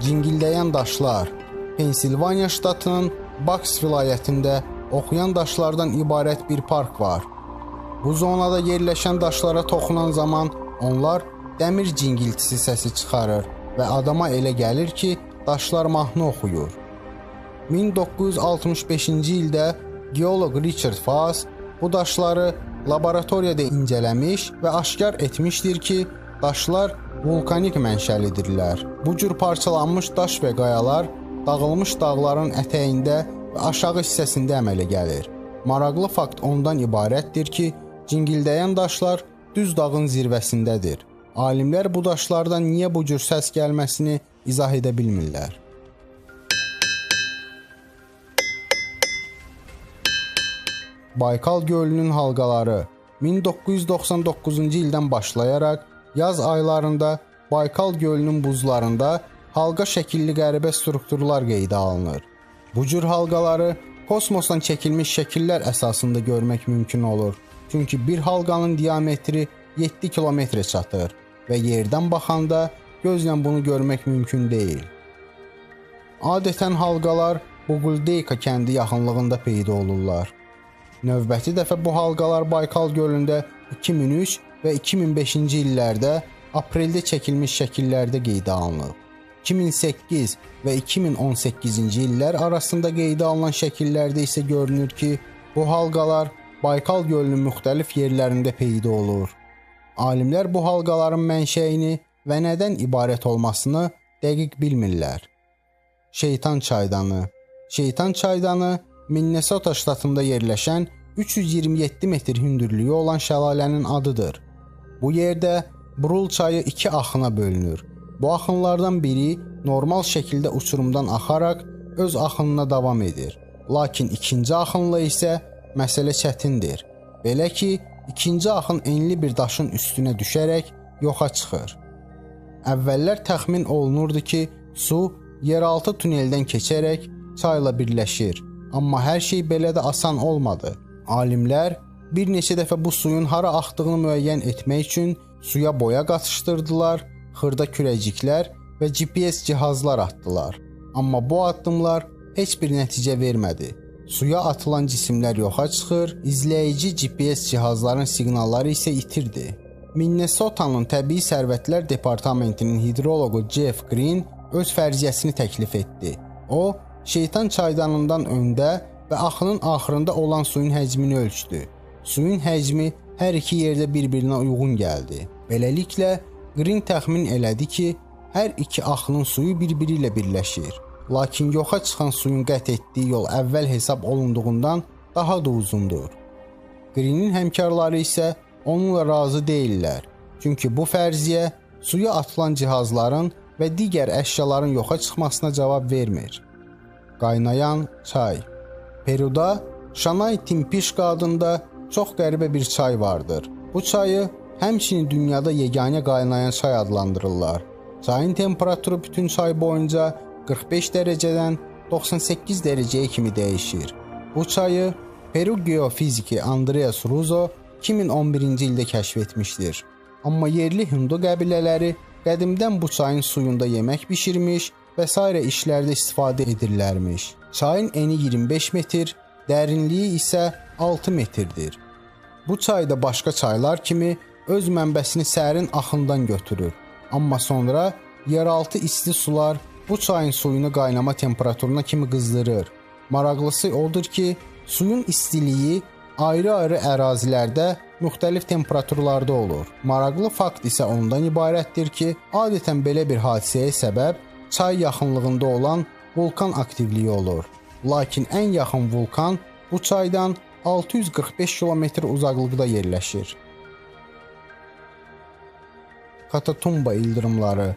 Cingildəyən daşlar. Pensilvaniya ştatının Bucks vilayətində oxuyan daşlardan ibarət bir park var. Bu zonada yerləşən daşlara toxunan zaman onlar dəmir cingiltisi səsi çıxarır və adama elə gəlir ki, daşlar mahnı oxuyur. 1965-ci ildə geoloq Richard Fass bu daşları laboratoriyada incələmiş və aşkar etmişdir ki, daşlar vulkanik mənşəlidirlər. Bu cür parçalanmış daş və qayalar dağılmış dağların ətəyində və aşağı hissəsində əmələ gəlir. Maraqlı fakt ondan ibarətdir ki, cingildəyən daşlar düz dağın zirvəsindədir. Alimlər bu daşlardan niyə bu cür səs gəlməsini izah edə bilmirlər. Baykal gölünün halqaları. 1999-cu ildən başlayaraq yaz aylarında Baykal gölünün buzlarında halqa şəkilli qəribə strukturlar qeydə alınır. Bu cür halqaları kosmosdan çəkilmiş şəkillər əsasında görmək mümkün olur. Çünki bir halqanın diametri 7 kilometrə çatır və yerdən baxanda gözlə bunu görmək mümkün deyil. Adətən halqalar Buguldeyka kəndi yaxınlığında peyda olurlar. Növbəti dəfə bu halqalar Baykal gölündə 2003 və 2005-ci illərdə apreldə çəkilmiş şəkillərdə qeydə alınıb. 2008 və 2018-ci illər arasında qeydə alınan şəkillərdə isə görünür ki, bu halqalar Baykal gölünün müxtəlif yerlərində peyda olur. Alimlər bu halqaların mənşəyini və nədən ibarət olmasını dəqiq bilmirlər. Şeytan çaydanı. Şeytan çaydanı Minnesota ştatında yerləşən 327 metr hündürlüyü olan şəlalənin adıdır. Bu yerdə Brul çayı iki axına bölünür. Bu axınlardan biri normal şəkildə uçurumdan axaraq öz axınına davam edir. Lakin ikinci axınla isə məsələ çətindir. Belə ki, ikinci axın enli bir daşın üstünə düşərək yoxa çıxır. Əvvəllər təxmin olunurdu ki, su yeraltı tuneldən keçərək çayla birləşir. Amma hər şey belə də asan olmadı. Alimlər bir neçə dəfə bu suyun hara axdığını müəyyən etmək üçün suya boya qatışdırdılar, xırda kürəciklər və GPS cihazlar atdılar. Amma bu addımlar heç bir nəticə vermədi. Suya atılan cisimlər yoxa çıxır, izləyici GPS cihazların siqnalları isə itirdi. Minnesotanın Təbii Sərvətlər Departamentinin hidroloqu Jeff Green öz fərziyyəsini təklif etdi. O, şeytan çaydanından öndə və axının axırında olan suyun həcmini ölçdü. Suyun həcmi hər iki yerdə bir-birinə uyğun gəldi. Beləliklə, Green təxmin elədi ki, hər iki axının suyu bir-biri ilə birləşir. Lakin yoxa çıxan suyun qət etdiyi yol əvvəl hesab olunduğundan daha da uzundur. Greenin həmkarları isə onunla razı deyirlər. Çünki bu fərziyyə suya atılan cihazların və digər əşyaların yoxa çıxmasına cavab vermir. Qaynayan çay. Peruda Şanay Timpişqa adında çox qəribə bir çay vardır. Bu çayı həmçinin dünyada yeganə qaynayan çay adlandırırlar. Çayın temperaturu bütün çay boyunca 45 dərəcədən 98 dərəcəyə kimi dəyişir. Bu çayı Peru geofiziki Andreas Ruzo 2011-ci ildə kəşf etmişdir. Amma yerli Hindu qəbilələri qədimdən bu çayın suyunda yemək bişirmiş və sairə işlərdə istifadə edirlərmiş. Çayın eni 25 metr, dərinliyi isə 6 metrdir. Bu çay da başqa çaylar kimi öz mənbəsini sərin axından götürür. Amma sonra yeraltı isti sular bu çayın suyunu qaynama temperaturuna kimi qızdırır. Maraqlısı odur ki, suyun istiliyi ayrı-ayrı ərazilərdə müxtəlif temperaturlarda olur. Maraqlı fakt isə ondan ibarətdir ki, adətən belə bir hadisəyə səbəb çay yaxınlığında olan vulkan aktivliyi olur. Lakin ən yaxın vulkan bu çaydan 645 kilometr uzaqlıqda yerləşir. Catatumba ildırımları.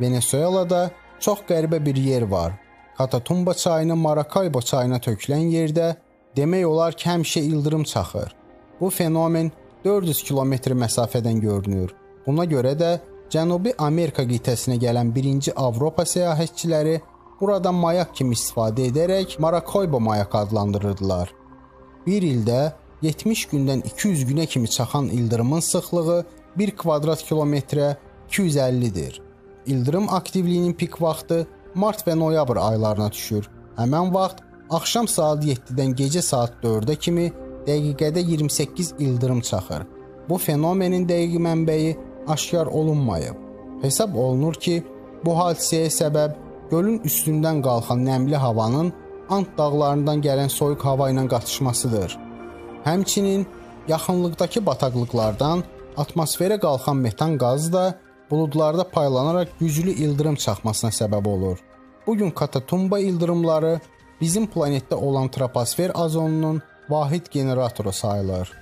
Venezuelada çox qəribə bir yer var. Catatumba çayını Maracaibo çayına tökülən yerdə demək olar ki, həmişə ildırım çaxır. Bu fenomen 400 kilometr məsafədən görünür. Buna görə də Cənubi Amerika qitəsinə gələn birinci Avropa səyahətçiləri buradan mayak kimi istifadə edərək Maracaibo mayak adlandırırdılar. Bir ildə 70 gündən 200 günə kimi çaxan ildırımın sıxlığı 1 kvadrat kilometrə 250-dir. İldırım aktivliyinin pik vaxtı mart və noyabr aylarına düşür. Həmən vaxt axşam saat 7-dən gecə saat 4-ə kimi dəqiqədə 28 ildırım çaxır. Bu fenomenin dəqiq mənbəyi aşkar olunmayıb. Hesab olunur ki, bu hadisəyə səbəb gölün üstündən qalxan nəmli havanın Ant dağlarından gələn soyuq hava ilə qatışmasıdır. Həmçinin yaxınlıqdakı bataqlıqlardan atmosferə qalxan metan qazı da buludlarda paylanaraq güclü ildırım çaxmasına səbəb olur. Bu gün Katatumba ildırımları bizim planetdə olan troposfer ozonunun vahid generatoru sayılır.